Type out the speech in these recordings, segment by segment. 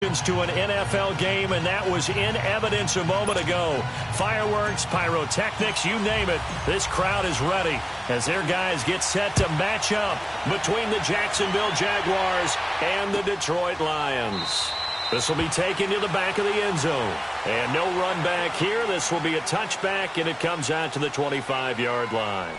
To an NFL game, and that was in evidence a moment ago. Fireworks, pyrotechnics, you name it. This crowd is ready as their guys get set to match up between the Jacksonville Jaguars and the Detroit Lions. This will be taken to the back of the end zone. And no run back here. This will be a touchback, and it comes out to the 25-yard line.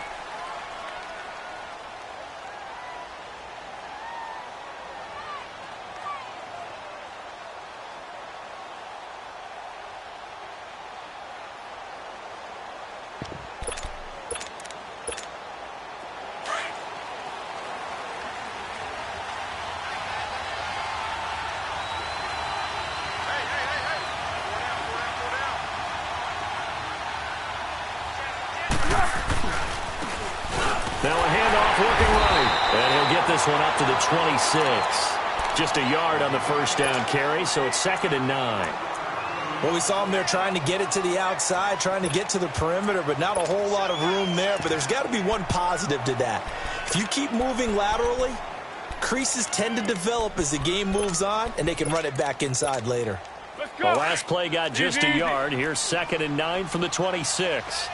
Now a handoff looking right. And he'll get this one up to the 26. Just a yard on the first down carry, so it's 2nd and 9. Well, we saw him there trying to get it to the outside, trying to get to the perimeter, but not a whole lot of room there. But there's got to be one positive to that. If you keep moving laterally, creases tend to develop as the game moves on, and they can run it back inside later. The last play got just a yard. Here's 2nd and 9 from the 26.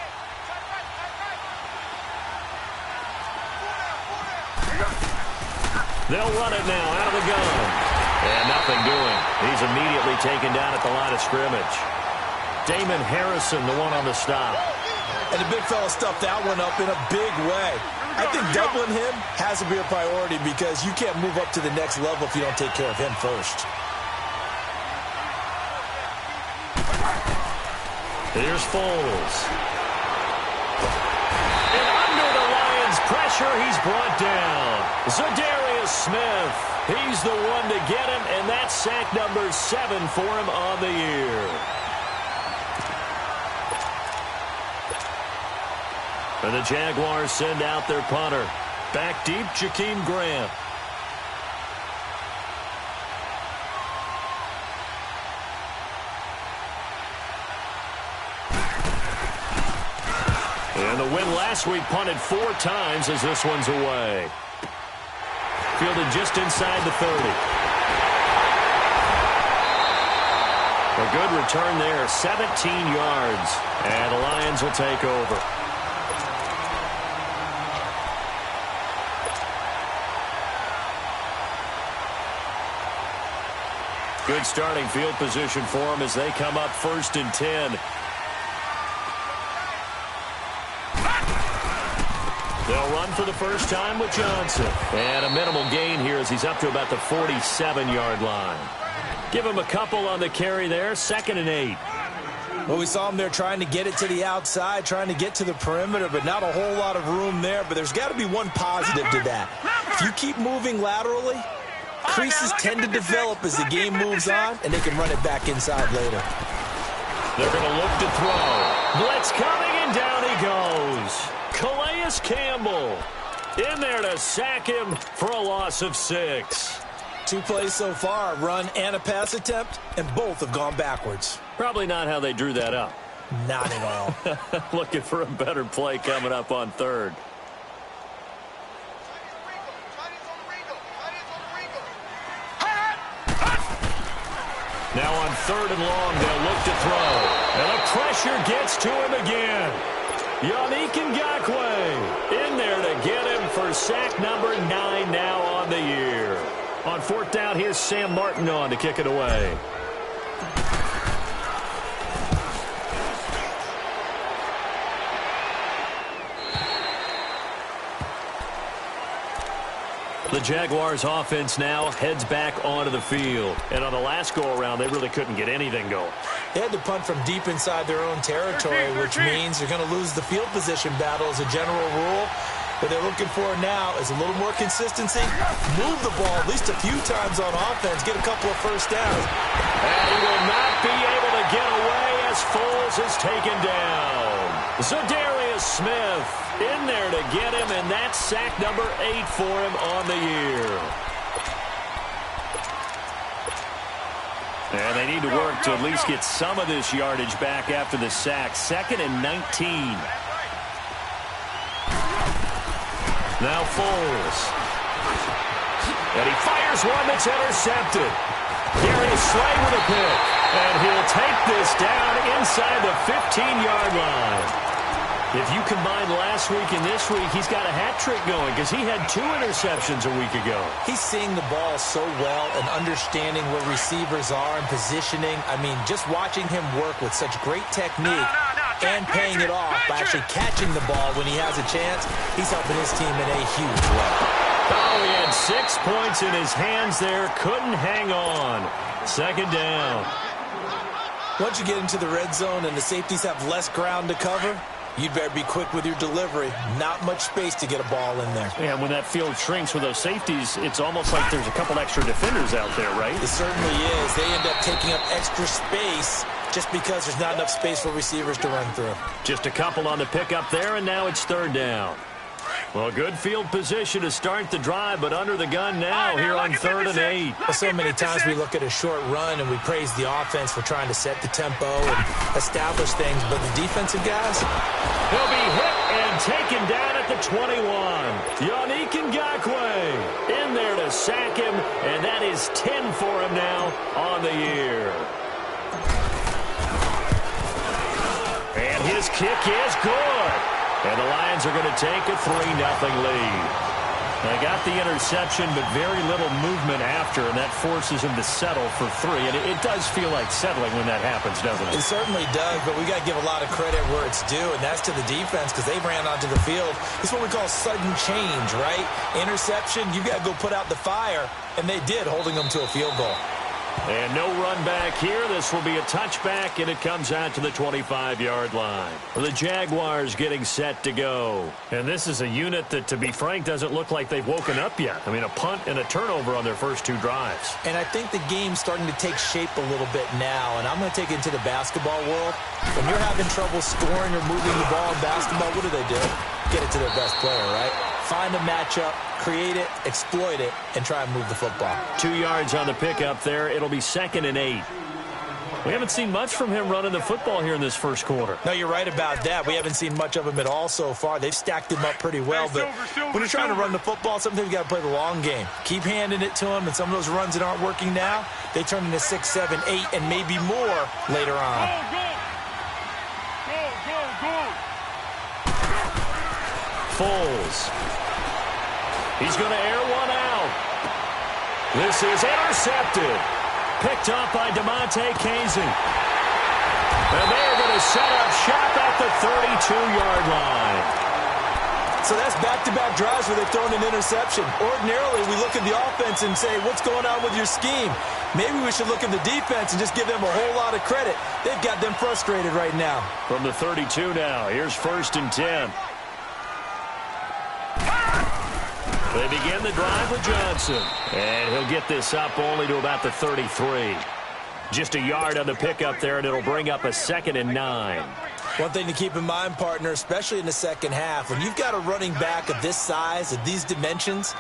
They'll run it now out of the gun. And nothing doing. He's immediately taken down at the line of scrimmage. Damon Harrison, the one on the stop. And the big fella stuffed that one up in a big way. I think doubling him has to be a priority because you can't move up to the next level if you don't take care of him first. Here's Foles. And under the Lions' pressure, he's brought down. Zadarius Smith. He's the one to get him, and that's sack number 7 for him on the year. And the Jaguars send out their punter. Back deep, Jakeem Grant. And the win last week punted 4 times as this one's away. Fielded just inside the 30. A good return there, 17 yards. And the Lions will take over. Good starting field position for them as they come up 1st and 10. They'll run for the first time with Johnson. And a minimal gain here as he's up to about the 47-yard line. Give him a couple on the carry there, 2nd and 8. Well, we saw him there trying to get it to the outside, trying to get to the perimeter, but not a whole lot of room there. But there's got to be one positive to that. If you keep moving laterally, creases tend to develop as the game moves on, and they can run it back inside later. They're going to look to throw. Blitz coming, and down he goes. Calais Campbell in there to sack him for a loss of 6. 2 plays so far, a run and a pass attempt, and both have gone backwards. Probably not how they drew that up. Not at all. Looking for a better play coming up on 3rd. Now on 3rd and long, they'll look to throw. And the pressure gets to him again. Yannick Ngakoue in there to get him for sack number 9 now on the year. On 4th down, here's Sam Martin on to kick it away. The Jaguars offense now heads back onto the field. And on the last go-around, they really couldn't get anything going. They had to punt from deep inside their own territory, which means they're going to lose the field position battle as a general rule. What they're looking for now is a little more consistency. Move the ball at least a few times on offense. Get a couple of first downs. And he will not be able to get away as Foles is taken down. Zadarius Smith in there to get him, and that's sack number 8 for him on the year. And they need to work to at least get some of this yardage back after the sack. 2nd and 19. Now Foles. And he fires one that's intercepted. Darius Slay with a pick. And he'll take this down inside the 15-yard line. If you combine last week and this week, he's got a hat trick going because he had 2 interceptions a week ago. He's seeing the ball so well and understanding where receivers are and positioning. I mean, just watching him work with such great technique and paying it off by actually catching the ball when he has a chance, he's helping his team in a huge way. Oh, he had 6 points in his hands there. Couldn't hang on. Second down. Once you get into the red zone and the safeties have less ground to cover, you'd better be quick with your delivery. Not much space to get a ball in there. And when that field shrinks with those safeties, it's almost like there's a couple extra defenders out there, right? It certainly is. They end up taking up extra space just because there's not enough space for receivers to run through. Just a couple on the pickup there, and now it's third down. Well, good field position to start the drive, but under the gun now here on 3rd and 8. Well, so many times we look at a short run and we praise the offense for trying to set the tempo and establish things, but the defensive guys, he'll be hit and taken down at the 21. Yannick Ngakoue in there to sack him, and that is 10 for him now on the year. And his kick is good. And the Lions are going to take a 3-0 lead. They got the interception, but very little movement after, and that forces him to settle for 3. And it does feel like settling when that happens, doesn't it? It certainly does, but we got to give a lot of credit where it's due, and that's to the defense because they ran onto the field. It's what we call sudden change, right? Interception, you got to go put out the fire, and they did, holding them to a field goal. And no run back here. This will be a touchback, and it comes out to the 25-yard line. The Jaguars getting set to go. And this is a unit that, to be frank, doesn't look like they've woken up yet. I mean, a punt and a turnover on their first 2 drives. And I think the game's starting to take shape a little bit now, and I'm going to take it into the basketball world. When you're having trouble scoring or moving the ball in basketball, what do? Get it to their best player, right? Find a matchup, create it, exploit it, and try and move the football. 2 yards on the pickup there. It'll be 2nd and 8. We haven't seen much from him running the football here in this first quarter. No, you're right about that. We haven't seen much of him at all so far. They've stacked him up pretty well, but when you're trying to run the football, sometimes you got to play the long game. Keep handing it to him, and some of those runs that aren't working now, they turn into 6, 7, 8, and maybe more later on. Foles. He's going to air one out. This is intercepted. Picked up by DeMonte Casey. And they're going to set up shop at the 32-yard line. So that's back-to-back drives where they've thrown an interception. Ordinarily, we look at the offense and say, what's going on with your scheme? Maybe we should look at the defense and just give them a whole lot of credit. They've got them frustrated right now. From the 32 now, here's 1st and 10. They begin the drive with Johnson. And he'll get this up only to about the 33. Just a yard on the pickup there, and it'll bring up a 2nd and 9. One thing to keep in mind, partner, especially in the second half, when you've got a running back of this size, of these dimensions,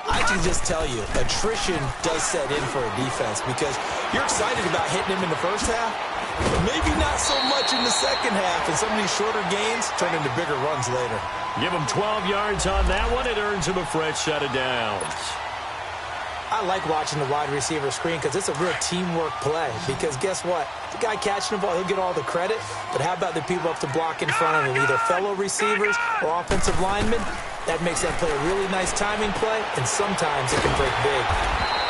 I can just tell you, attrition does set in for a defense because you're excited about hitting him in the first half, but maybe not so much in the second half, and some of these shorter gains turn into bigger runs later. Give him 12 yards on that one. It earns him a fresh set of downs. I like watching the wide receiver screen because it's a real teamwork play. Because guess what? The guy catching the ball, he'll get all the credit. But how about the people up to block in front of him, either fellow receivers or offensive linemen? That makes that play a really nice timing play, and sometimes it can break big.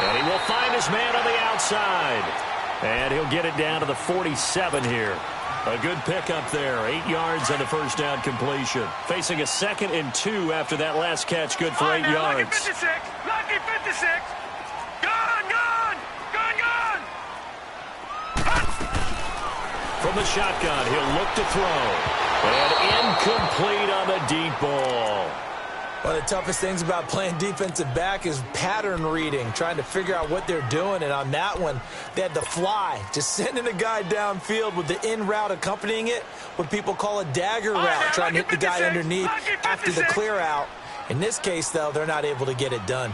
And he will find his man on the outside. And he'll get it down to the 47 here. A good pickup there. 8 yards on the first down completion. Facing a 2nd and 2 after that last catch. Good for 8 yards. Lucky 56. Lucky 56. Gone. From the shotgun, he'll look to throw. And incomplete on the deep ball. One of the toughest things about playing defensive back is pattern reading, trying to figure out what they're doing. And on that one, they had the fly, just sending a guy downfield with the in route accompanying it, what people call a dagger route, trying to hit the guy underneath after the clear out. In this case, though, they're not able to get it done.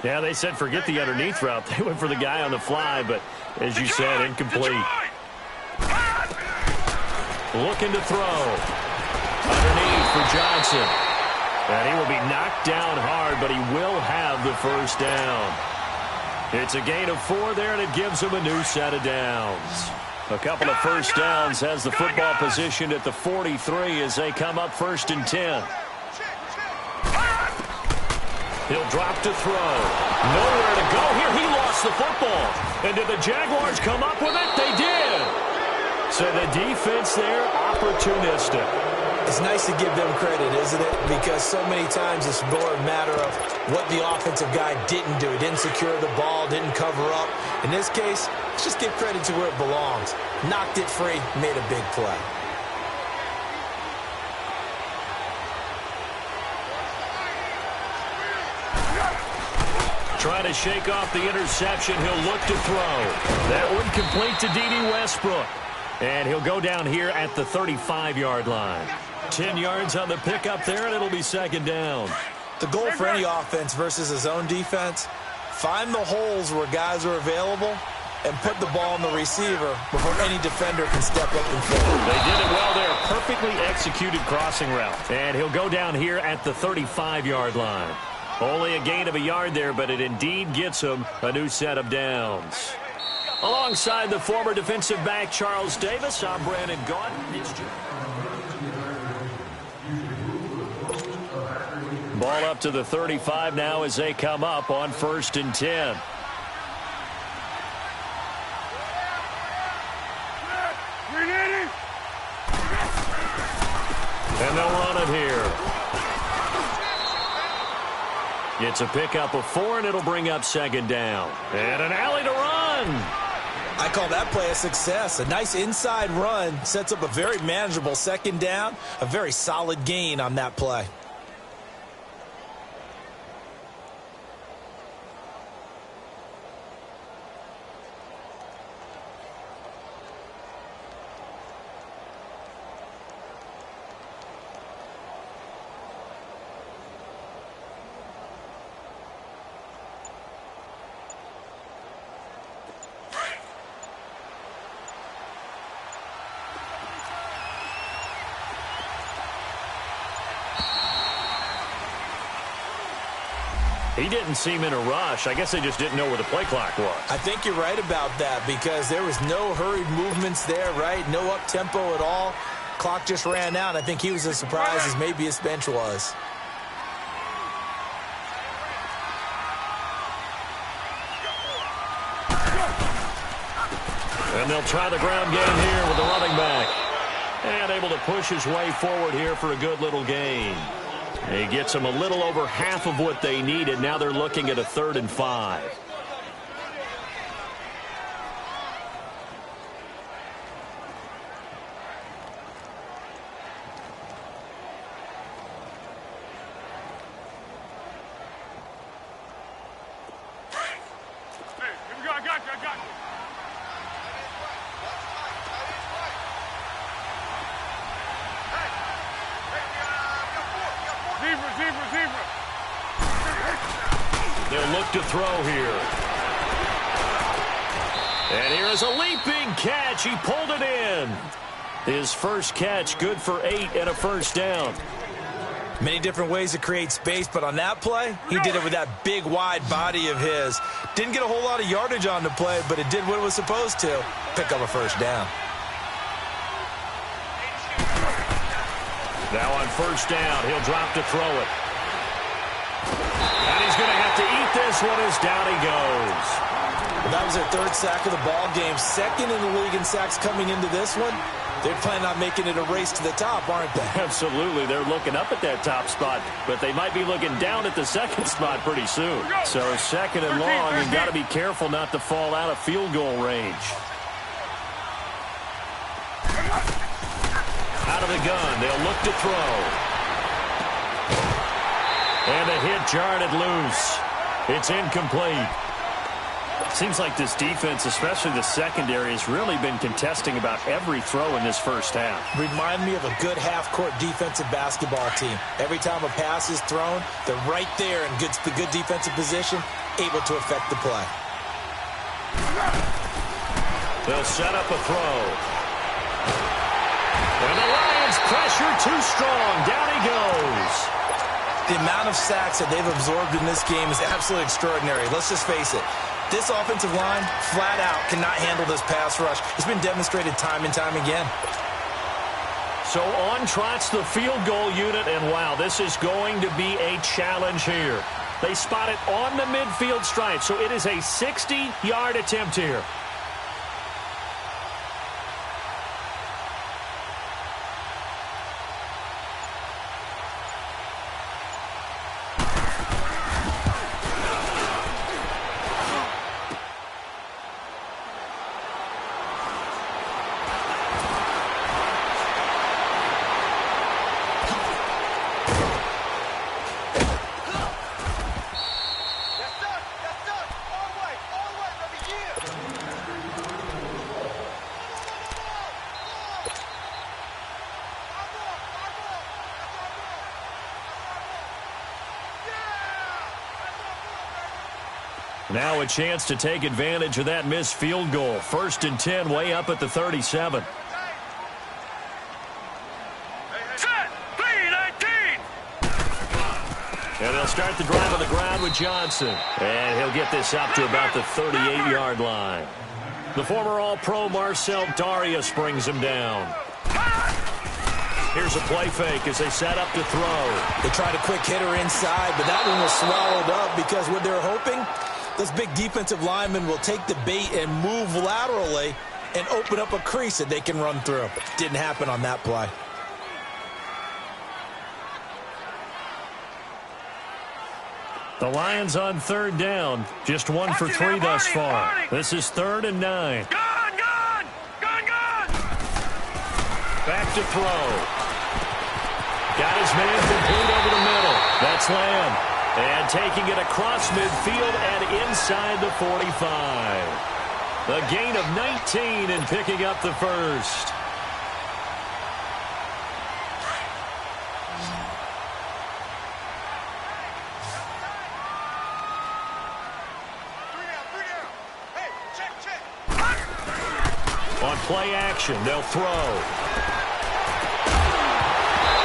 Yeah, they said forget the underneath route. They went for the guy on the fly, but as you said, incomplete. Looking to throw. Underneath for Johnson. And he will be knocked down hard, but he will have the first down. It's a gain of 4 there, and it gives them a new set of downs. A couple of first downs has the football positioned at the 43 as they come up 1st and 10. He'll drop to throw. Nowhere to go here. He lost the football. And did the Jaguars come up with it? They did. So the defense there, opportunistic. It's nice to give them credit, isn't it? Because so many times it's more a matter of what the offensive guy didn't do. He didn't secure the ball, didn't cover up. In this case, let's just give credit to where it belongs. Knocked it free, made a big play. Trying to shake off the interception. He'll look to throw. That one complete to D.D. Westbrook. And he'll go down here at the 35-yard line. 10 yards on the pickup there, and it'll be 2nd down. The goal for any offense versus his own defense, find the holes where guys are available and put the ball on the receiver before any defender can step up and fill. They did it well there. Perfectly executed crossing route. And he'll go down here at the 35-yard line. Only a gain of a yard there, but it indeed gets him a new set of downs. Alongside the former defensive back Charles Davis, I'm Brandon Gaudin. Ball up to the 35 now as they come up on 1st and 10. And they'll run it here. It's a pickup of 4, and it'll bring up 2nd down. And an alley to run. I call that play a success. A nice inside run sets up a very manageable 2nd down. A very solid gain on that play. He didn't seem in a rush. I guess they just didn't know where the play clock was. I think you're right about that because there was no hurried movements there, right? No up-tempo at all. Clock just ran out. I think he was as surprised as maybe his bench was. And they'll try the ground game here with the running back. And able to push his way forward here for a good little gain. He gets them a little over half of what they needed. Now they're looking at a 3rd and 5. They'll look to throw here. And here is a leaping catch. He pulled it in. His first catch, good for 8 and a 1st down. Many different ways to create space, but on that play, he did it with that big, wide body of his. Didn't get a whole lot of yardage on the play, but it did what it was supposed to. Pick up a 1st down. Now on 1st down, he'll drop to throw it. And he's going to have to eat this one as down he goes. Well, that was their 3rd sack of the ball game. 2nd in the league in sacks coming into this one. They're planning on making it a race to the top, aren't they? Absolutely. They're looking up at that top spot, but they might be looking down at the 2nd spot pretty soon. So 2nd and long, you've got to be careful not to fall out of field goal range. Out of the gun, they'll look to throw. And a hit jarred it loose. It's incomplete. Seems like this defense, especially the secondary, has really been contesting about every throw in this first half. Remind me of a good half-court defensive basketball team. Every time a pass is thrown, they're right there in good defensive position, able to affect the play. They'll set up a throw. And the Lions pressure too strong. Down he goes. The amount of sacks that they've absorbed in this game is absolutely extraordinary. Let's just face it. This offensive line, flat out, cannot handle this pass rush. It's been demonstrated time and time again. So on trots the field goal unit, and wow, this is going to be a challenge here. They spot it on the midfield stripe, so it is a 60-yard attempt here. Now a chance to take advantage of that missed field goal. 1st and 10, way up at the 37. Set, 3-19. And they'll start the drive on the ground with Johnson. And he'll get this up to about the 38-yard line. The former All-Pro Marcel Darius brings him down. Here's a play fake as they set up to throw. They tried a quick hitter inside, but that one was swallowed up because what they're hoping, this big defensive lineman will take the bait and move laterally and open up a crease that they can run through. Didn't happen on that play. The Lions on 3rd down. Just 1 for 3 thus far. This is 3rd and 9. Gone, gone, gone, gone. Back to throw. Got his man complete over the middle. That's Lamb. And taking it across midfield and inside the 45. The gain of 19 and picking up the first. Hey, check. On play action, they'll throw.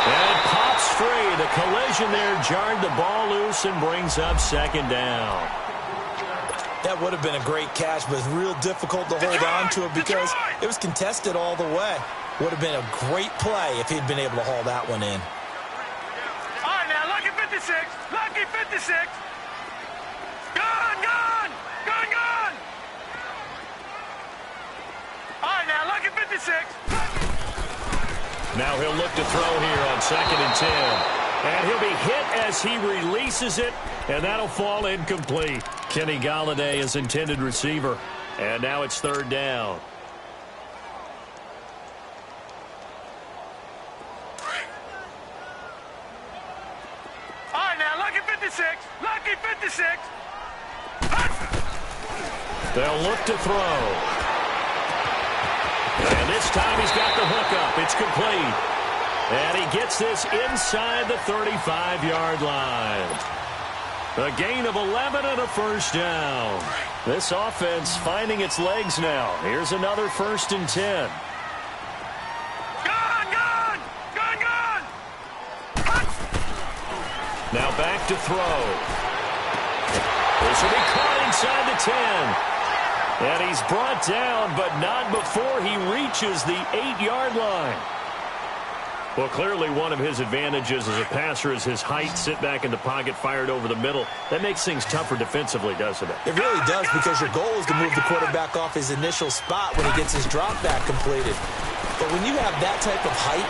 And it pops free. The collision there jarred the ball loose and brings up 2nd down. That would have been a great catch, but it's real difficult to hold on to it because it was contested all the way. Would have been a great play if he'd been able to haul that one in. All right, now, lucky 56. Lucky 56. Gone, gone, gone, gone. All right, now, lucky 56. Now he'll look to throw here on 2nd and 10. And he'll be hit as he releases it, and that'll fall incomplete. Kenny Golladay is intended receiver. And now it's 3rd down. All right, now, lucky 56. Lucky 56. They'll look to throw. And this time he's got the hookup. It's complete. And he gets this inside the 35-yard line. A gain of 11 and a first down. This offense finding its legs now. Here's another 1st and 10. Gone, gone, gone, gone. Now back to throw. This will be caught inside the 10. And he's brought down, but not before he reaches the 8-yard line. Well, clearly one of his advantages as a passer is his height. Sit back in the pocket, fired over the middle. That makes things tougher defensively, doesn't it? It really does, because your goal is to move the quarterback off his initial spot when he gets his drop back completed. But when you have that type of height,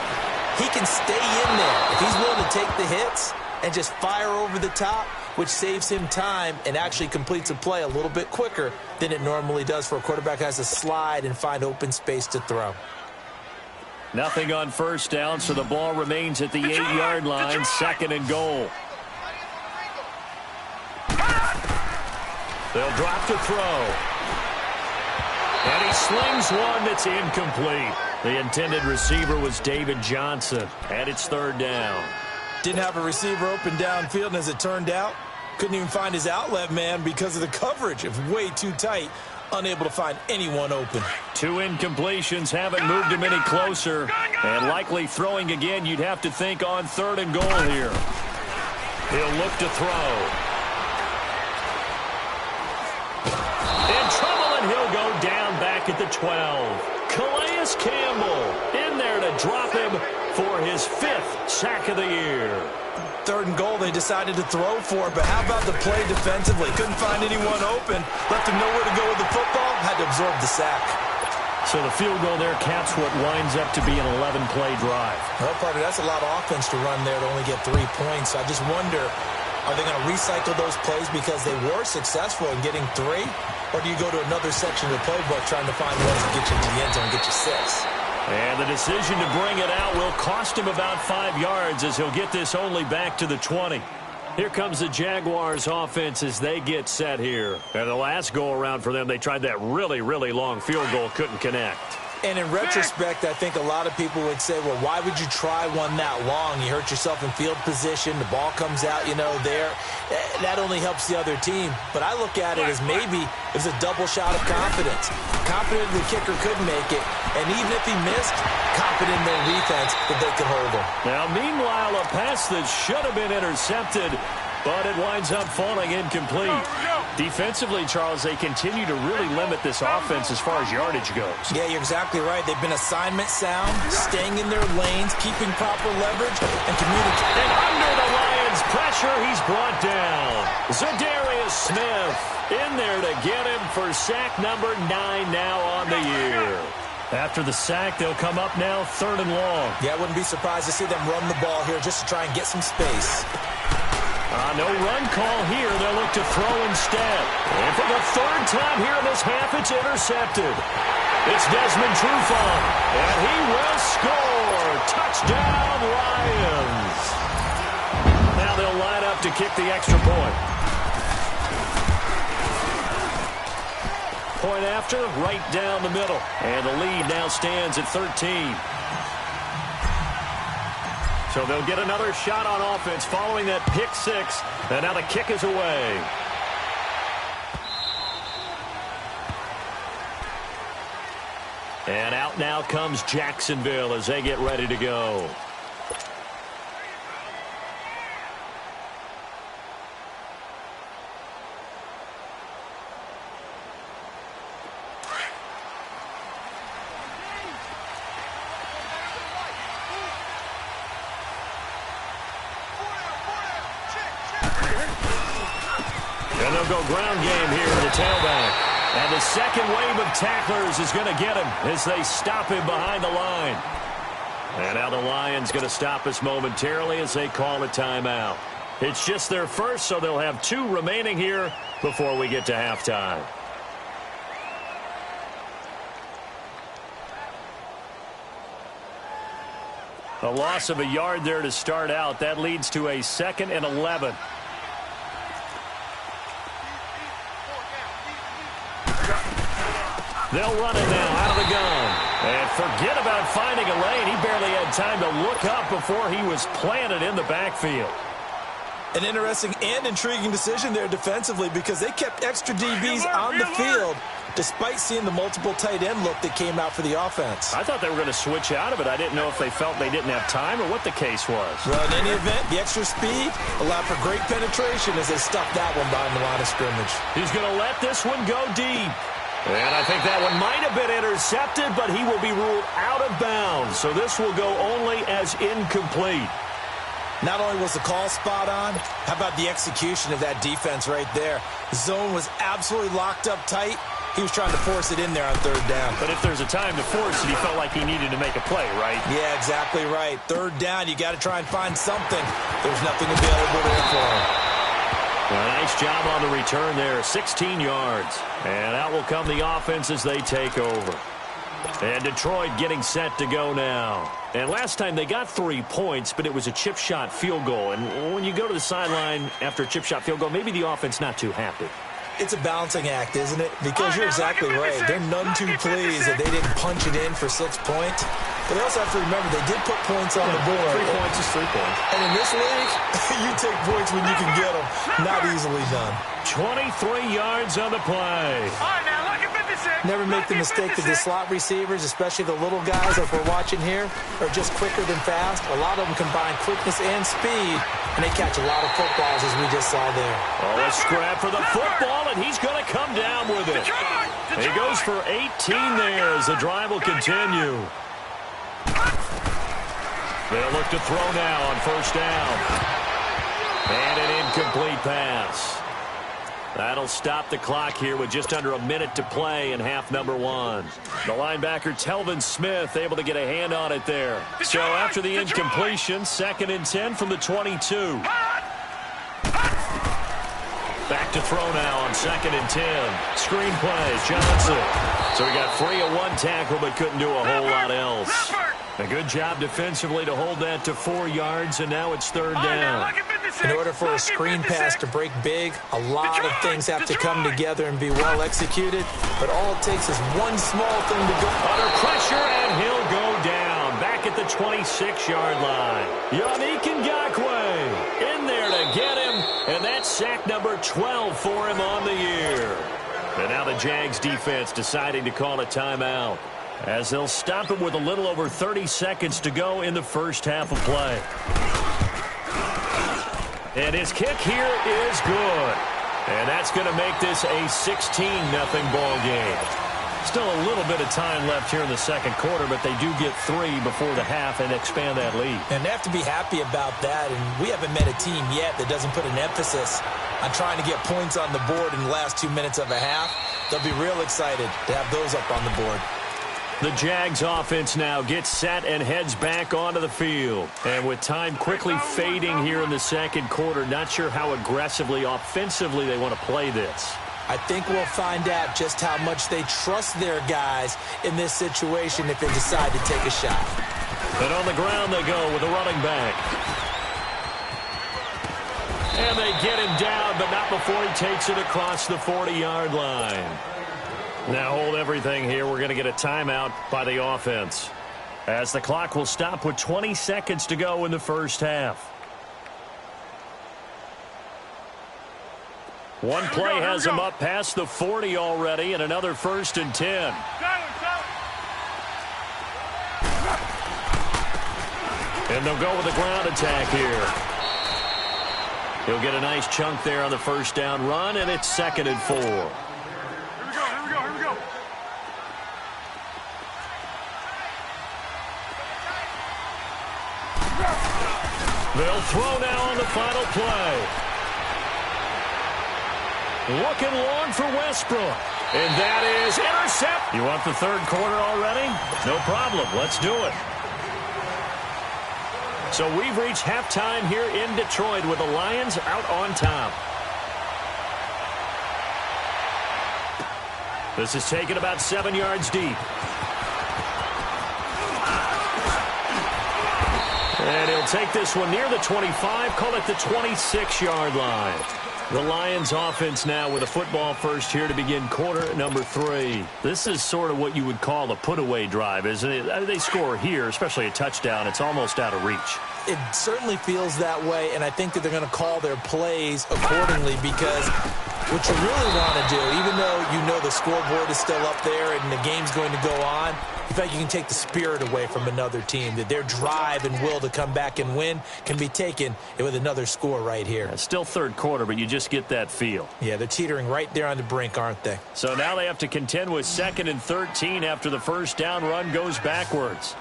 he can stay in there. If he's willing to take the hits and just fire over the top, which saves him time and actually completes a play a little bit quicker than it normally does for a quarterback who has to slide and find open space to throw. Nothing on 1st down, so the ball remains at the 8-yard line, 2nd and goal. They'll drop to throw. And he slings one that's incomplete. The intended receiver was David Johnson, and it's 3rd down. Didn't have a receiver open downfield, and as it turned out, couldn't even find his outlet man because of the coverage. It was way too tight. Unable to find anyone open. 2 incompletions haven't moved him any closer. And likely throwing again, you'd have to think on 3rd and goal here. He'll look to throw. back at the 12. Calais Campbell in there to drop him for his 5th sack of the year. 3rd and goal, they decided to throw for it, but how about the play defensively? Couldn't find anyone open, left him nowhere to go with the football, had to absorb the sack. So the field goal there caps what winds up to be an 11-play drive. Well, partner, that's a lot of offense to run there to only get 3 points. I just wonder, are they going to recycle those plays because they were successful in getting 3? Or do you go to another section of the playbook trying to find ways to get you to the end zone and get you 6? And the decision to bring it out will cost him about 5 yards as he'll get this only back to the 20. Here comes the Jaguars offense as they get set here. And the last go-around for them, they tried that really, really long field goal, couldn't connect. And in retrospect, I think a lot of people would say, well, why would you try one that long? You hurt yourself in field position. The ball comes out, there. That only helps the other team. But I look at it as maybe it was a double shot of confidence. Confident the kicker could make it. And even if he missed, confident in their defense that they could hold him. Now, meanwhile, a pass that should have been intercepted, but it winds up falling incomplete. Defensively, Charles, they continue to really limit this offense as far as yardage goes. Yeah, you're exactly right. They've been assignment sound, staying in their lanes, keeping proper leverage, and communicating. And under the Lions' pressure, he's brought down. Za'Darius Smith in there to get him for sack number 9 now on the year. After the sack, they'll come up now 3rd and long. Yeah, I wouldn't be surprised to see them run the ball here just to try and get some space. No run call here. They'll look to throw instead. And for the 3rd time here in this half, it's intercepted. It's Desmond Trufant, and he will score. Touchdown, Lions. Now they'll line up to kick the extra point. Point after, right down the middle. And the lead now stands at 13. So they'll get another shot on offense following that pick 6. And now the kick is away. And out now comes Jacksonville as they get ready to go. And they'll go ground game here in the tailback. And the second wave of tacklers is going to get him as they stop him behind the line. And now the Lions going to stop us momentarily as they call a timeout. It's just their first, so they'll have 2 remaining here before we get to halftime. A loss of a yard there to start out. That leads to a 2nd and 11. They'll run it now out of the gun. And forget about finding a lane. He barely had time to look up before he was planted in the backfield. An interesting and intriguing decision there defensively because they kept extra DBs on the field despite seeing the multiple tight end look that came out for the offense. I thought they were going to switch out of it. I didn't know if they felt they didn't have time or what the case was. Well, in any event, the extra speed allowed for great penetration as they stuffed that one behind the line of scrimmage. He's going to let this one go deep. And I think that one might have been intercepted, but he will be ruled out of bounds. So this will go only as incomplete. Not only was the call spot on, how about the execution of that defense right there? The zone was absolutely locked up tight. He was trying to force it in there on 3rd down. But if there's a time to force it, he felt like he needed to make a play, right? Yeah, exactly right. 3rd down, you got to try and find something. There's nothing available there for him. A nice job on the return there, 16 yards. And out will come the offense as they take over. And Detroit getting set to go now. And last time they got 3 points, but it was a chip shot field goal. And when you go to the sideline after a chip shot field goal, maybe the offense not too happy. It's a balancing act, isn't it? Because you're exactly right. They're none too pleased that they didn't punch it in for 6 points. But they also have to remember they did put points on the board. 3 points is 3 points. And in this league, you take points when you can get them. Not easily done. 23 yards on the play. All right, now, look at 56. Never make the mistake that the slot receivers, especially the little guys like we're watching here, are just quicker than fast. A lot of them combine quickness and speed, and they catch a lot of footballs, as we just saw there. Oh, a scrap for the football, and he's going to come down with it. He goes for 18 there as the drive will continue. They'll look to throw now on first down. And an incomplete pass. That'll stop the clock here with just under a minute to play in half number one. The linebacker, Telvin Smith, able to get a hand on it there. So after the incompletion, 2nd and 10 from the 22. Back to throw now on 2nd and 10. Screen play, Johnson. So he got free of one tackle but couldn't do a whole lot else. A good job defensively to hold that to 4 yards, and now it's 3rd down. In order for a screen pass to break big, a lot of things have to come together and be well executed, but all it takes is one small thing to go. Under pressure, and he'll go down. Back at the 26-yard line. Yannick Ngakoue in there to get him, and that's sack number 12 for him on the year. And now the Jags defense deciding to call a timeout, as they'll stop him with a little over 30 seconds to go in the first half of play. And his kick here is good. And that's going to make this a 16-0 ball game. Still a little bit of time left here in the second quarter, but they do get 3 before the half and expand that lead. And they have to be happy about that. And we haven't met a team yet that doesn't put an emphasis on trying to get points on the board in the last 2 minutes of a half. They'll be real excited to have those up on the board. The Jags offense now gets set and heads back onto the field. And with time quickly fading here in the second quarter, not sure how aggressively, offensively they want to play this. I think we'll find out just how much they trust their guys in this situation if they decide to take a shot. And on the ground they go with a running back. And they get him down, but not before he takes it across the 40-yard line. Now hold everything here. We're going to get a timeout by the offense, as the clock will stop with 20 seconds to go in the first half. One play has him up past the 40 already, and another 1st and 10. And they'll go with a ground attack here. He'll get a nice chunk there on the first down run, and it's 2nd and 4. Here we go. They'll throw now on the final play. Looking long for Westbrook. And that is intercept. You want the third quarter already? No problem. Let's do it. So we've reached halftime here in Detroit with the Lions out on top. This is taken about 7 yards deep. And he'll take this one near the 25, call it the 26-yard line. The Lions offense now with a football first here to begin quarter number 3. This is sort of what you would call a put-away drive, isn't it? They score here, especially a touchdown. It's almost out of reach. It certainly feels that way, and I think that they're going to call their plays accordingly, because what you really want to do, even though you know the scoreboard is still up there and the game's going to go on, in fact, you can take the spirit away from another team, that their drive and will to come back and win can be taken with another score right here. It's still third quarter, but you just get that feel. Yeah, they're teetering right there on the brink, aren't they? So now they have to contend with 2nd and 13 after the first down run goes backwards.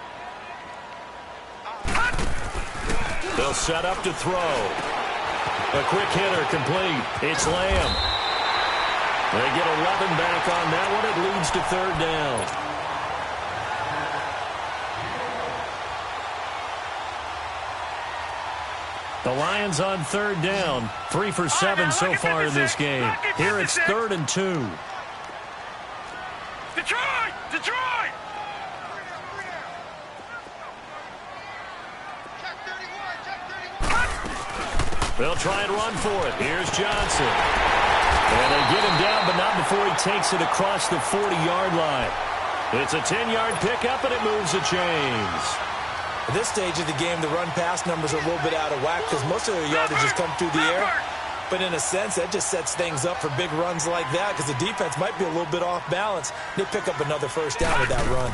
They'll set up to throw. A quick hitter complete. It's Lamb. They get 11 back on that one. It leads to 3rd down. The Lions on 3rd down. 3 for 7 so far in this game. Here it's 3rd and 2. Detroit! Detroit! They'll try and run for it. Here's Johnson. And they get him down, but not before he takes it across the 40-yard line. It's a 10-yard pickup, and it moves the chains. At this stage of the game, the run-pass numbers are a little bit out of whack because most of their yardage has come through the air. But in a sense, that just sets things up for big runs like that because the defense might be a little bit off balance. They pick up another first down with that run.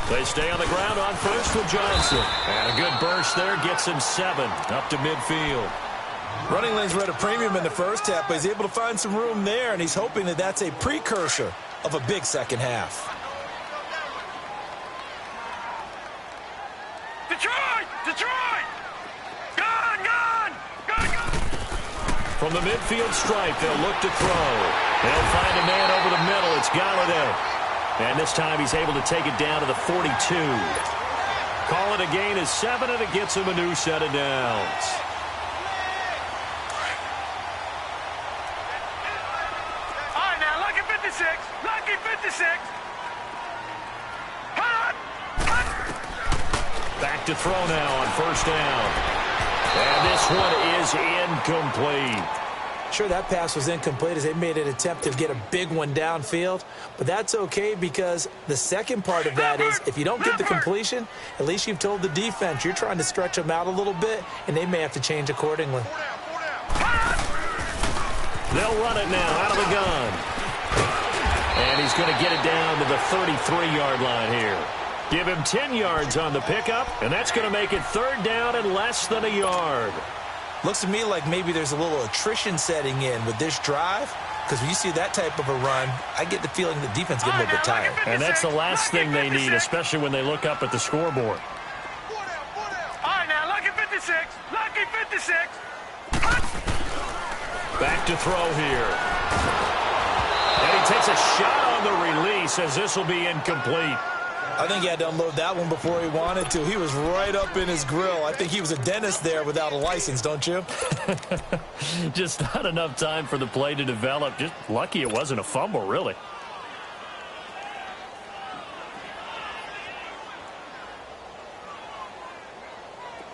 They stay on the ground on first with Johnson. And a good burst there gets him 7 up to midfield. Running lanes were at a premium in the first half, but he's able to find some room there, and he's hoping that that's a precursor of a big second half. Detroit! Detroit! Gun! Gun! Gun! Gun! From the midfield stripe, they'll look to throw. They'll find a man over the middle. It's Galladay. And this time he's able to take it down to the 42. Call it a gain of 7, and it gets him a new set of downs. All right, now, lucky 56. Lucky 56. Hot! Hot! Back to throw now on first down. And this one is incomplete. Sure, that pass was incomplete as they made an attempt to get a big one downfield, but that's okay because the second part of that is if you don't get the completion, at least you've told the defense you're trying to stretch them out a little bit, and they may have to change accordingly. They'll run it now out of the gun. And he's going to get it down to the 33-yard line here. Give him 10 yards on the pickup, and that's going to make it third down and less than a yard. Looks to me like maybe there's a little attrition setting in with this drive, because when you see that type of a run, I get the feeling the defense getting a little bit tired. And that's the last thing they need, especially when they look up at the scoreboard. All right, now, lucky 56. Lucky 56. Back to throw here. And he takes a shot on the release as this will be incomplete. I think he had to unload that one before he wanted to. He was right up in his grill. I think he was a dentist there without a license, don't you? Just not enough time for the play to develop. Just lucky it wasn't a fumble, really.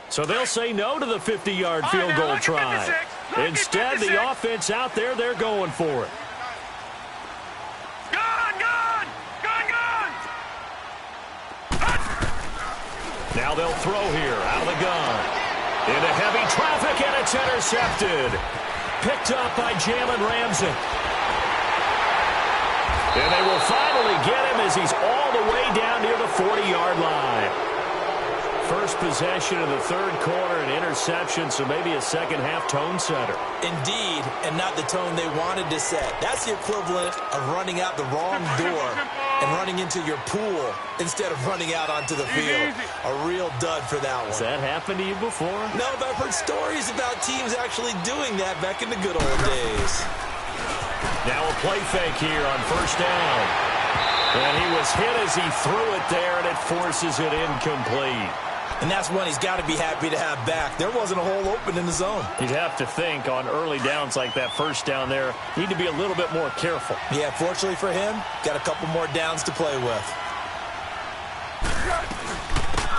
So they'll say no to the 50-yard field goal try. Instead, the offense out there, they're going for it. Now they'll throw here out of the gun. Into heavy traffic, and it's intercepted. Picked up by Jalen Ramsey. And they will finally get him as he's all the way down near the 40-yard line. First possession of the third quarter, an interception, so maybe a second-half tone setter. Indeed, and not the tone they wanted to set. That's the equivalent of running out the wrong door and running into your pool instead of running out onto the field. A real dud for that one. Has that happened to you before? No, but I've heard stories about teams actually doing that back in the good old days. Now a play fake here on first down. And he was hit as he threw it there, and it forces it incomplete. And that's one he's got to be happy to have back. There wasn't a hole open in the zone. You'd have to think on early downs like that first down there, need to be a little bit more careful. Yeah, fortunately for him, got a couple more downs to play with.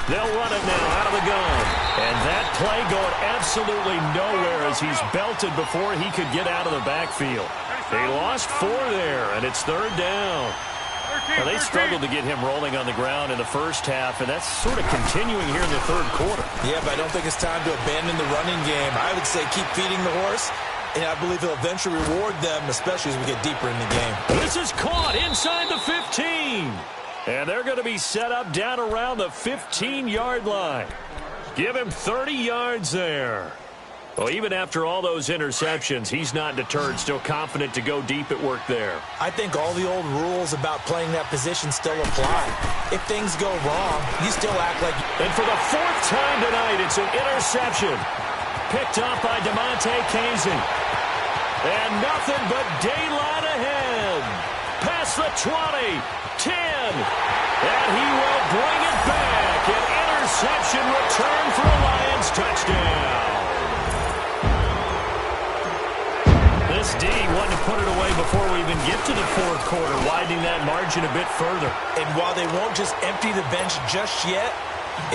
They'll run it now out of the gun. And that play going absolutely nowhere as he's belted before he could get out of the backfield. They lost 4 there, and it's third down. Well, they struggled to get him rolling on the ground in the first half, and that's sort of continuing here in the third quarter. Yeah, but I don't think it's time to abandon the running game. I would say keep feeding the horse, and I believe he'll eventually reward them, especially as we get deeper in the game. This is caught inside the 15. And they're going to be set up down around the 15-yard line. Give him 30 yards there. Well, even after all those interceptions, he's not deterred, still confident to go deep at work there. I think all the old rules about playing that position still apply. If things go wrong, you still act like... And for the 4th time tonight, it's an interception. Picked up by DeMonte Casey. And nothing but daylight ahead. Past the 20, 10, and he will bring it back. An interception return for a Lions touchdown. This D wanted to put it away before we even get to the fourth quarter, widening that margin a bit further. And while they won't just empty the bench just yet,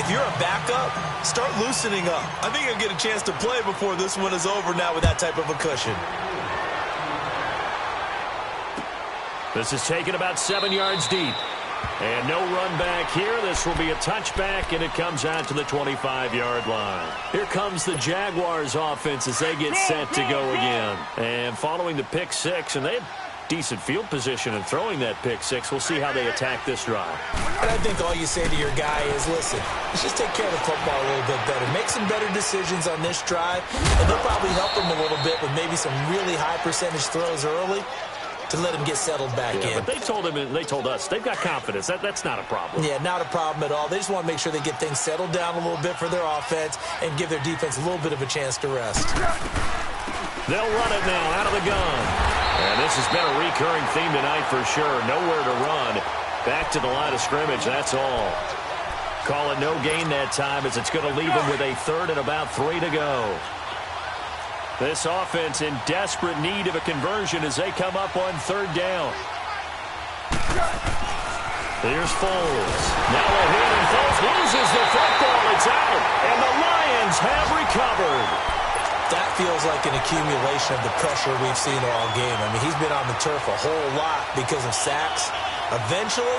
if you're a backup, start loosening up. I think you'll get a chance to play before this one is over now with that type of a cushion. This is taken about 7 yards deep. And no run back here. This will be a touchback, and it comes out to the 25-yard line. Here comes the Jaguars offense as they get set to go again. And following the pick six, and they have decent field position in throwing that pick six. We'll see how they attack this drive. And I think all you say to your guy is, listen, let's just take care of the football a little bit better. Make some better decisions on this drive, and they'll probably help him a little bit with maybe some really high percentage throws early to let him get settled back in. But they told us they've got confidence. That's not a problem. Yeah, not a problem at all. They just want to make sure they get things settled down a little bit for their offense and give their defense a little bit of a chance to rest. They'll run it now out of the gun. And this has been a recurring theme tonight for sure. Nowhere to run. Back to the line of scrimmage, that's all. Call it no gain that time as it's going to leave them with a third and about 3 to go. This offense in desperate need of a conversion as they come up on third down. Here's Foles. Now a hit, and Foles loses the football. It's out, and the Lions have recovered. That feels like an accumulation of the pressure we've seen all game. I mean, he's been on the turf a whole lot because of sacks. Eventually,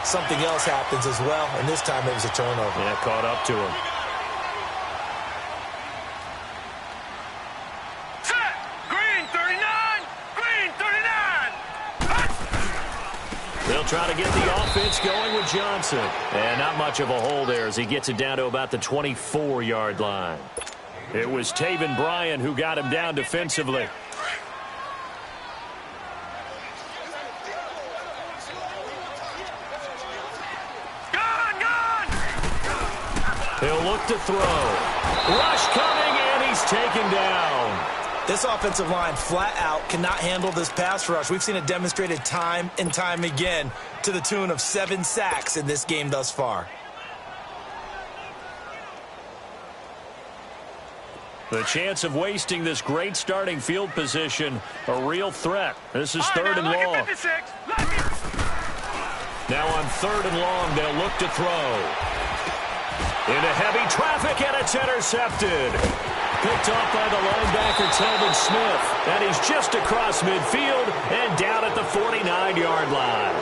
something else happens as well, and this time it was a turnover. Yeah, caught up to him. They'll try to get the offense going with Johnson. And not much of a hole there as he gets it down to about the 24-yard line. It was Taven Bryan who got him down defensively. He'll look to throw. Rush coming, and he's taken down. This offensive line flat out cannot handle this pass rush. We've seen it demonstrated time and time again to the tune of 7 sacks in this game thus far. The chance of wasting this great starting field position, a real threat. This is third and long. Now on third and long, they'll look to throw. Into heavy traffic, and it's intercepted. Picked off by the linebacker, Telvin Smith. And he's just across midfield and down at the 49-yard line.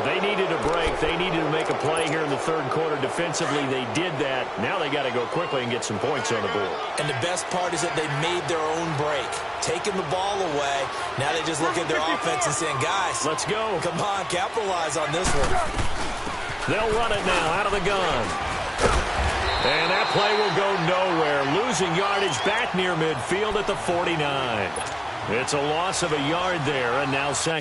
They needed a break. They needed to make a play here in the third quarter defensively. They did that. Now they got to go quickly and get some points on the board. And the best part is that they made their own break. Taking the ball away. Now they just look at their offense and saying, guys, let's go. Come on, capitalize on this one. They'll run it now out of the gun. And that play will go nowhere. Losing yardage back near midfield at the 49. It's a loss of a yard there, and now second.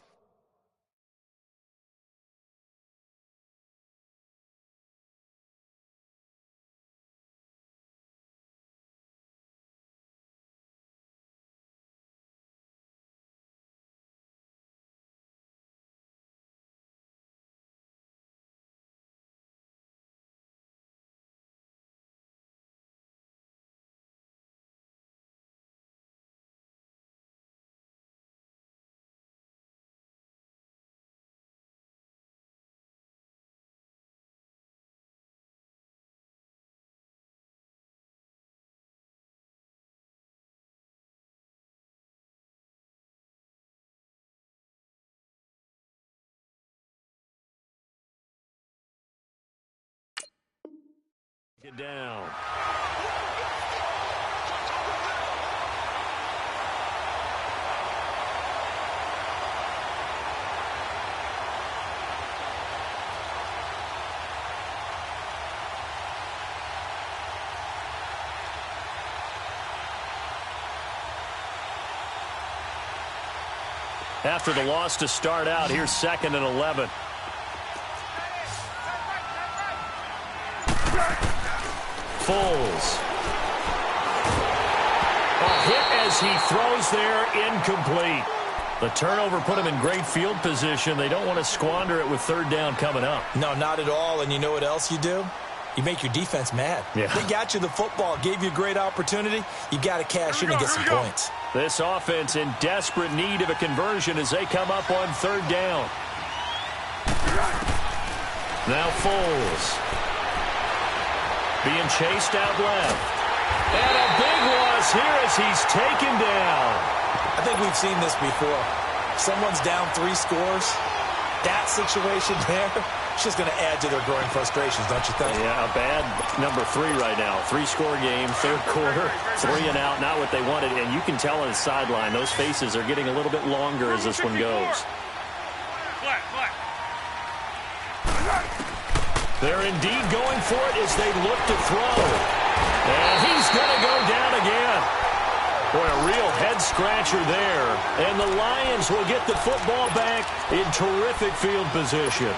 Get down. After the loss to start out, here's 2nd and 11. Foles. A hit as he throws there, incomplete. The turnover put him in great field position. They don't want to squander it with third down coming up. No, not at all. And you know what else you do? You make your defense mad. Yeah. They got you the football, gave you a great opportunity. You got to cash in and get some points. This offense in desperate need of a conversion as they come up on third down. Now Foles. Being chased out left. And a big loss here as he's taken down. I think we've seen this before. Someone's down 3 scores. That situation there, it's just going to add to their growing frustrations, don't you think? Yeah, a bad number 3 right now. 3-score game, third quarter, 3 and out, not what they wanted. And you can tell on the sideline, those faces are getting a little bit longer as this one goes. They're indeed going for it as they look to throw. And he's going to go down again. Boy, a real head-scratcher there. And the Lions will get the football back in terrific field position.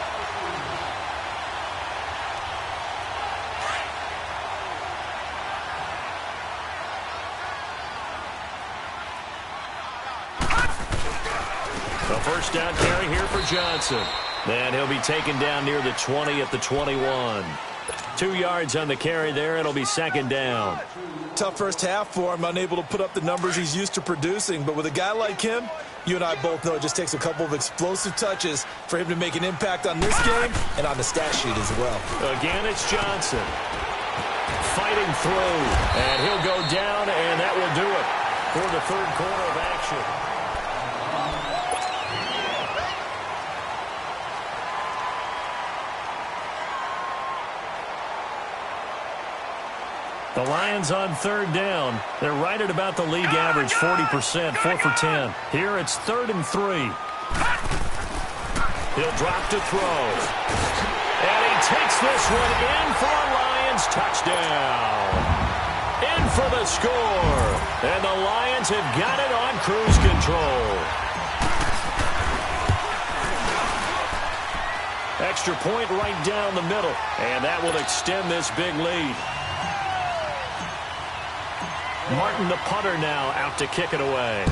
A first down carry here for Johnson. And he'll be taken down near the 20 at the 21. 2 yards on the carry there. It'll be second down. Tough first half for him, unable to put up the numbers he's used to producing. But with a guy like him, you and I both know it just takes a couple of explosive touches for him to make an impact on this game and on the stat sheet as well. Again, it's Johnson. Fighting through. And he'll go down, and that will do it for the third quarter of action. The Lions on third down. They're right at about the league average, 40%, 4 for 10. Here it's 3rd and 3. He'll drop to throw. And he takes this one in for a Lions touchdown. In for the score. And the Lions have got it on cruise control. Extra point right down the middle. And that will extend this big lead. Martin, the punter, now out to kick it away.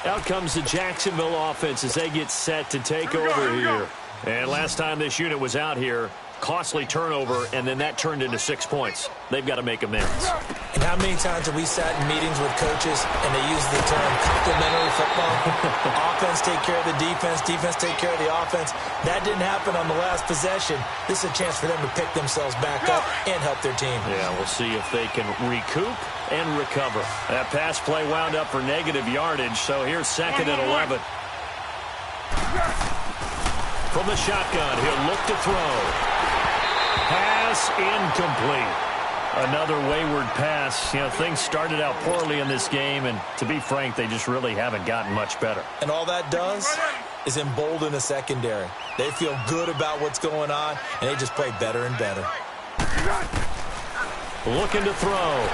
Out comes the Jacksonville offense as they get set to take over here. And last time this unit was out here, costly turnover, and then that turned into 6 points. They've got to make amends. And how many times have we sat in meetings with coaches and they use the term complementary football? Offense take care of the defense, defense take care of the offense. That didn't happen on the last possession. This is a chance for them to pick themselves back up and help their team. Yeah, we'll see if they can recoup and recover. That pass play wound up for negative yardage, so here's 2nd and 11. From the shotgun, he'll look to throw. Pass incomplete. Another wayward pass. You know, things started out poorly in this game, and to be frank, they just really haven't gotten much better. And all that does is embolden the secondary. They feel good about what's going on, and they just play better and better. Looking to throw.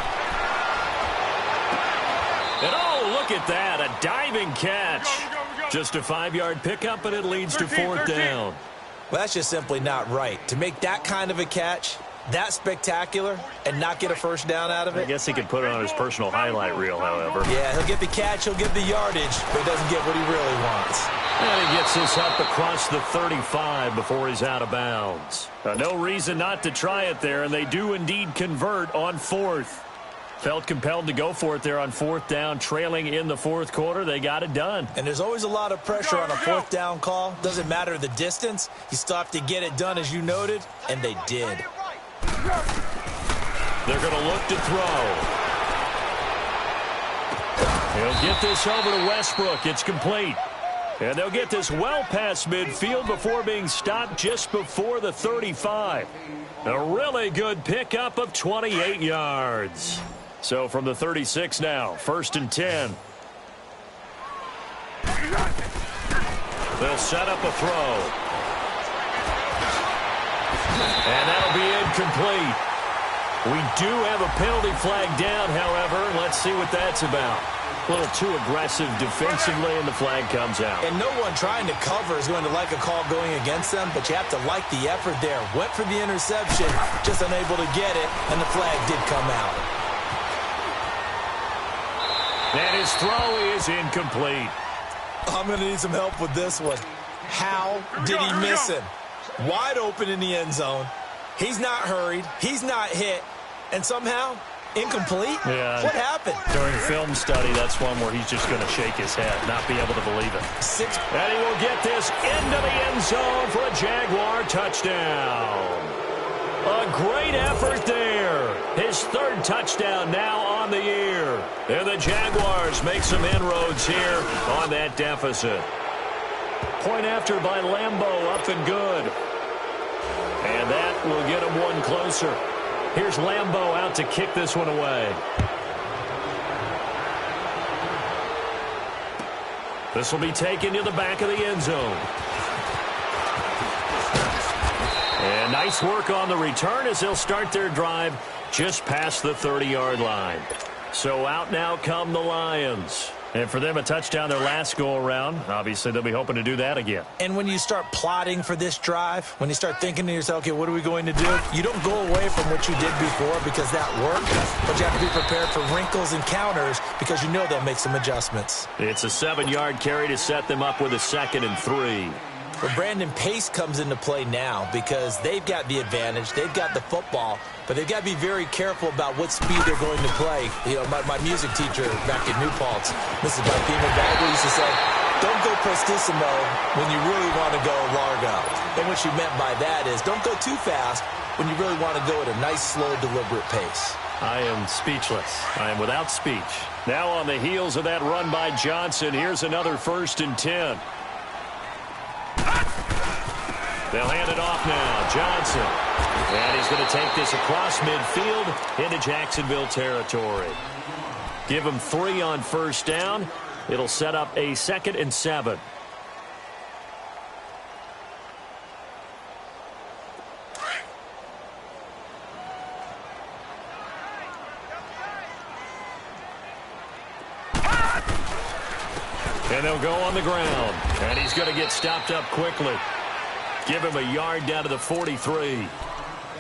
And oh, look at that, a diving catch. Just a 5-yard pickup, and it leads to 4th down. Well, that's just simply not right. To make that kind of a catch, that spectacular, and not get a first down out of it. I guess he could put it on his personal highlight reel, however. Yeah, he'll get the catch, he'll get the yardage, but he doesn't get what he really wants. And he gets this up across the 35 before he's out of bounds. No reason not to try it there, and they do indeed convert on 4th. Felt compelled to go for it there on 4th down, trailing in the 4th quarter. They got it done. And there's always a lot of pressure on a 4th down call. Doesn't matter the distance. You still have to get it done, as you noted, and they did. They're going to look to throw. He'll get this over to Westbrook. It's complete. And they'll get this well past midfield before being stopped just before the 35. A really good pickup of 28 yards. So from the 36 now, 1st and 10. They'll set up a throw. And that'll be incomplete. We do have a penalty flag down, however. Let's see what that's about. A little too aggressive defensively, and the flag comes out. And no one trying to cover is going to like a call going against them, but you have to like the effort there. Went for the interception, just unable to get it, and the flag did come out. And his throw is incomplete. I'm going to need some help with this one. How did he miss him? Wide open in the end zone. He's not hurried. He's not hit. And somehow, incomplete? Yeah. What happened? During film study, that's one where he's just going to shake his head, not be able to believe it. And he will get this into the end zone for a Jaguar touchdown. A great effort there. His third touchdown now on the year. And the Jaguars make some inroads here on that deficit. Point after by Lambeau, up and good. And that will get him one closer. Here's Lambeau out to kick this one away. This will be taken to the back of the end zone. And nice work on the return as they'll start their drive just past the 30-yard line. So out now come the Lions. And for them, a touchdown their last go-around. Obviously, they'll be hoping to do that again. And when you start plotting for this drive, when you start thinking to yourself, okay, what are we going to do? You don't go away from what you did before because that worked. But you have to be prepared for wrinkles and counters because you know they'll make some adjustments. It's a 7-yard carry to set them up with a 2nd and 3. But Brandon, pace comes into play now because they've got the advantage. They've got the football, but they've got to be very careful about what speed they're going to play. You know, my music teacher back in New Paltz, Mrs. Bipema Bagley, used to say, don't go prestissimo when you really want to go largo. And what she meant by that is don't go too fast when you really want to go at a nice, slow, deliberate pace. I am speechless. I am without speech. Now on the heels of that run by Johnson, here's another 1st and 10. They'll hand it off now. Johnson. And he's going to take this across midfield into Jacksonville territory. Give him 3 on 1st down. It'll set up a 2nd and 7. And they'll go on the ground. And he's going to get stopped up quickly. Give him a yard down to the 43.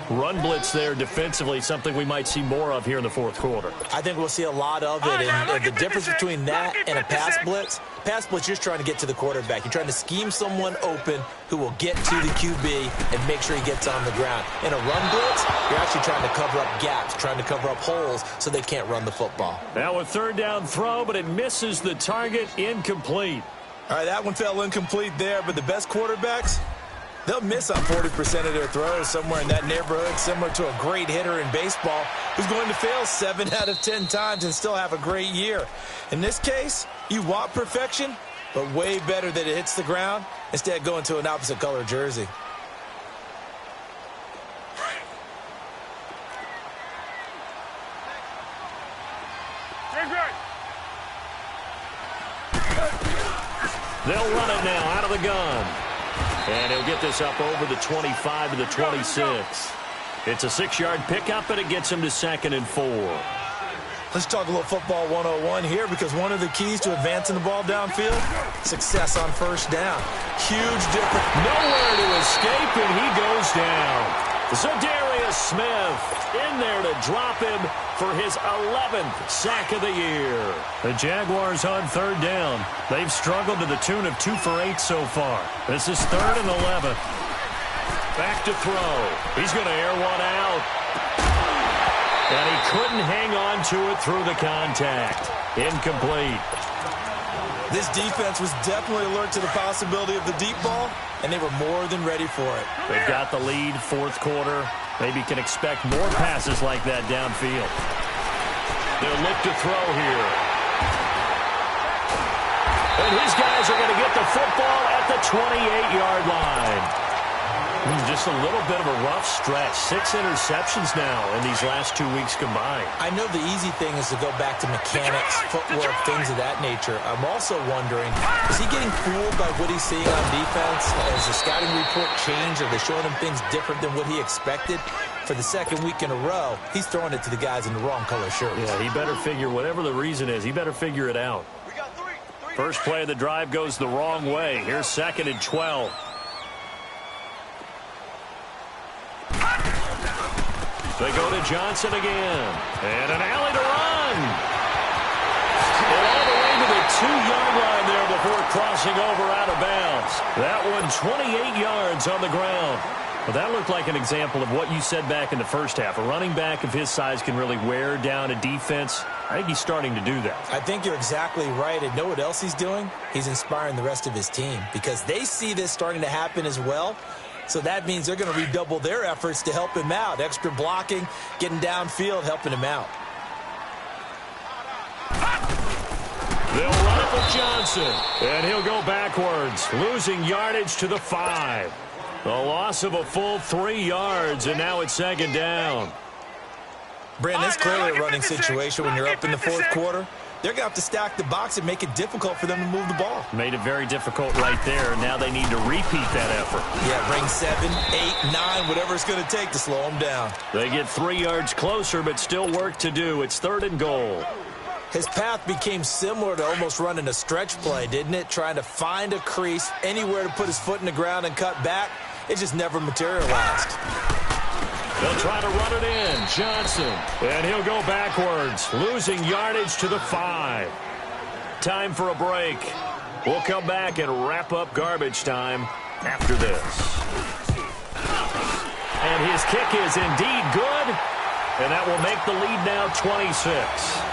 Run blitz there defensively, something we might see more of here in the 4th quarter. I think we'll see a lot of it. And the difference between that and a pass blitz, you're just trying to get to the quarterback. You're trying to scheme someone open who will get to the QB and make sure he gets on the ground. In a run blitz, you're actually trying to cover up gaps, trying to cover up holes so they can't run the football. Now a 3rd down throw, but it misses the target, incomplete. All right, that one fell incomplete there, but the best quarterbacks, they'll miss on 40% of their throws, somewhere in that neighborhood, similar to a great hitter in baseball who's going to fail 7 out of 10 times and still have a great year. In this case, you want perfection, but way better that it hits the ground instead of going to an opposite color jersey. They'll run it now out of the gun. And he'll get this up over the 25 to the 26. It's a 6-yard pickup, and it gets him to 2nd and 4. Let's talk a little football 101 here because one of the keys to advancing the ball downfield, success on 1st down. Huge difference. Nowhere to escape, and he goes down. Zadarius Smith in there to drop him for his 11th sack of the year. The Jaguars on 3rd down. They've struggled to the tune of 2 for 8 so far. This is 3rd and 11. Back to throw. He's going to air one out. And he couldn't hang on to it through the contact. Incomplete. This defense was definitely alert to the possibility of the deep ball, and they were more than ready for it. They've got the lead, 4th quarter. Maybe can expect more passes like that downfield. They'll look to throw here. And his guys are going to get the football at the 28-yard line. Just a little bit of a rough stretch. 6 interceptions now in these last 2 weeks combined. I know the easy thing is to go back to mechanics, footwork, things of that nature. I'm also wondering, is he getting fooled by what he's seeing on defense? Has the scouting report changed? Are they showing him things different than what he expected? For the 2nd week in a row, he's throwing it to the guys in the wrong color shirts. Yeah, he better figure, whatever the reason is, he better figure it out. First play of the drive goes the wrong way. Here's 2nd and 12. They go to Johnson again. And an alley to run. And all the way to the 2-yard line there before crossing over out of bounds. That one 28 yards on the ground. Well, that looked like an example of what you said back in the first half. A running back of his size can really wear down a defense. I think he's starting to do that. I think you're exactly right. And know what else he's doing? He's inspiring the rest of his team because they see this starting to happen as well. So that means they're going to redouble their efforts to help him out. Extra blocking, getting downfield, helping him out. They'll run it with Johnson, and he'll go backwards, losing yardage to the 5. A loss of a full 3 yards, and now it's second down. Brandon, it's clearly a running situation when you're up in the fourth quarter. They're going to have to stack the box and make it difficult for them to move the ball. Made it very difficult right there. Now they need to repeat that effort. Yeah, bring 7, 8, 9, whatever it's going to take to slow them down. They get 3 yards closer, but still work to do. It's 3rd and goal. His path became similar to almost running a stretch play, didn't it? Trying to find a crease, anywhere to put his foot in the ground and cut back. It just never materialized. They'll try to run it in. Johnson. And he'll go backwards, losing yardage to the 5. Time for a break. We'll come back and wrap up garbage time after this. And his kick is indeed good. And that will make the lead now 26.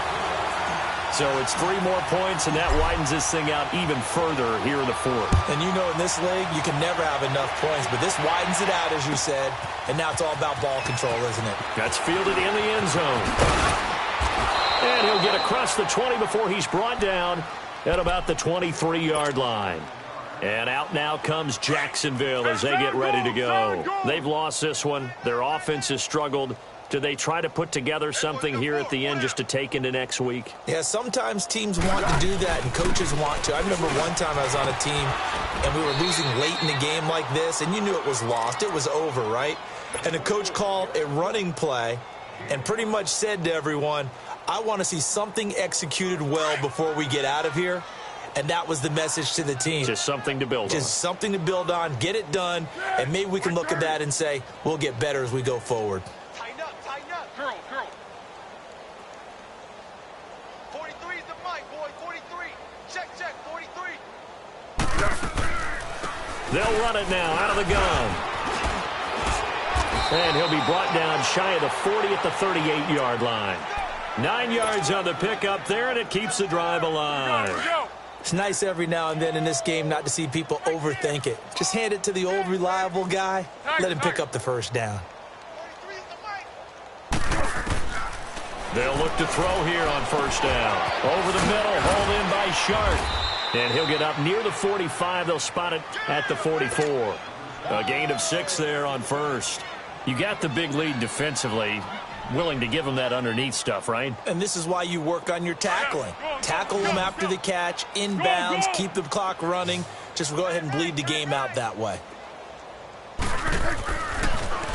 So it's 3 more points, and that widens this thing out even further here in the 4th. And you know in this league, you can never have enough points, but this widens it out, as you said, and now it's all about ball control, isn't it? That's fielded in the end zone. And he'll get across the 20 before he's brought down at about the 23-yard line. And out now comes Jacksonville as they get ready to go. They've lost this one. Their offense has struggled. Do they try to put together something here at the end just to take into next week? Yeah, sometimes teams want to do that and coaches want to. I remember one time I was on a team and we were losing late in the game like this, and you knew it was lost. It was over, right? And the coach called a running play and pretty much said to everyone, I want to see something executed well before we get out of here. And that was the message to the team. Just something to build on. Just something to build on, get it done, and maybe we can look at that and say, we'll get better as we go forward. Tighten up. Curl. 43 is the mic, boy. 43. Check. 43. They'll run it now out of the gun. And he'll be brought down shy of the 40 at the 38-yard line. 9 yards on the pickup there, and it keeps the drive alive. It's nice every now and then in this game not to see people overthink it. Just hand it to the old reliable guy. Let him pick up the first down. They'll look to throw here on first down. Over the middle, hauled in by Sharp. And he'll get up near the 45. They'll spot it at the 44. A gain of 6 there on first. You got the big lead defensively. Willing to give them that underneath stuff, right? And this is why you work on your tackling. Tackle them after the catch, inbounds, keep the clock running. Just go ahead and bleed the game out that way.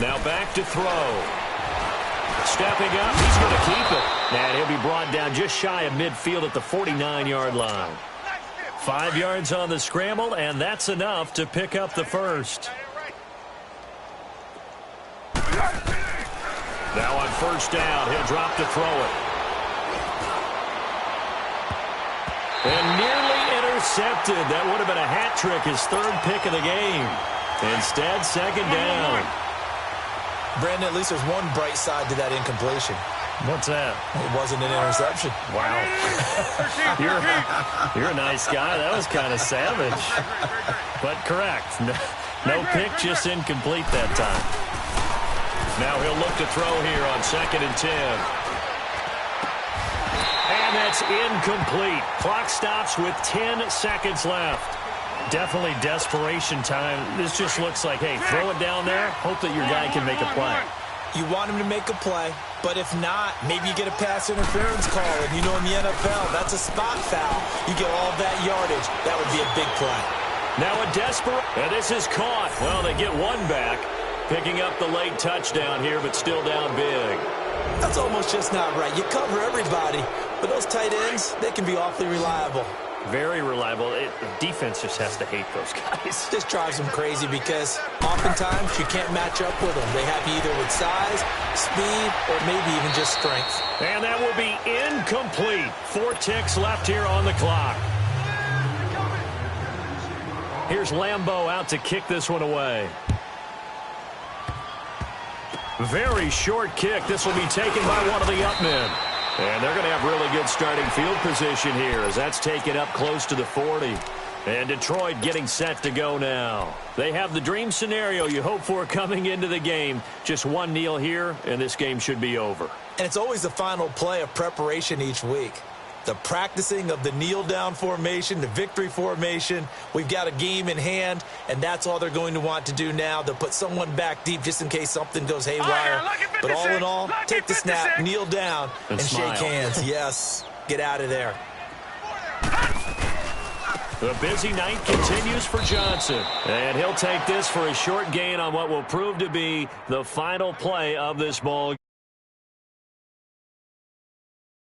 Now back to throw. Stepping up, he's going to keep it. And he'll be brought down just shy of midfield at the 49-yard line. 5 yards on the scramble, and that's enough to pick up the first. Now on first down, he'll drop to throw it. And nearly intercepted. That would have been a hat trick, his 3rd pick of the game. Instead, second down. Brandon, at least there's one bright side to that incompletion. What's that? It wasn't an interception. Wow. You're a nice guy. That was kind of savage. But correct. No pick, just incomplete that time. Now he'll look to throw here on 2nd and 10. And that's incomplete. Clock stops with 10 seconds left. Definitely desperation time. This just looks like, hey, throw it down there. Hope that your guy can make a play. You want him to make a play, but if not, maybe you get a pass interference call. And you know in the NFL, that's a spot foul. You get all of that yardage. That would be a big play. Now a desperate, and this is caught. Well, they get one back. Picking up the late touchdown here, but still down big. That's almost just not right. You cover everybody, but those tight ends, they can be awfully reliable. Very reliable. Defense just has to hate those guys. This drives them crazy because oftentimes you can't match up with them. They have you either with size, speed, or maybe even just strength. And that will be incomplete. 4 ticks left here on the clock. Here's Lambeau out to kick this one away. Very short kick. This will be taken by one of the up men. And they're going to have really good starting field position here as that's taken up close to the 40. And Detroit getting set to go now. They have the dream scenario you hope for coming into the game. Just one kneel here, and this game should be over. And it's always the final play of preparation each week. The practicing of the kneel-down formation, the victory formation. We've got a game in hand, and that's all they're going to want to do now. They'll put someone back deep just in case something goes haywire. But all in all, take the snap, kneel down, and shake hands. Yes, get out of there. The busy night continues for Johnson. And he'll take this for a short gain on what will prove to be the final play of this ball.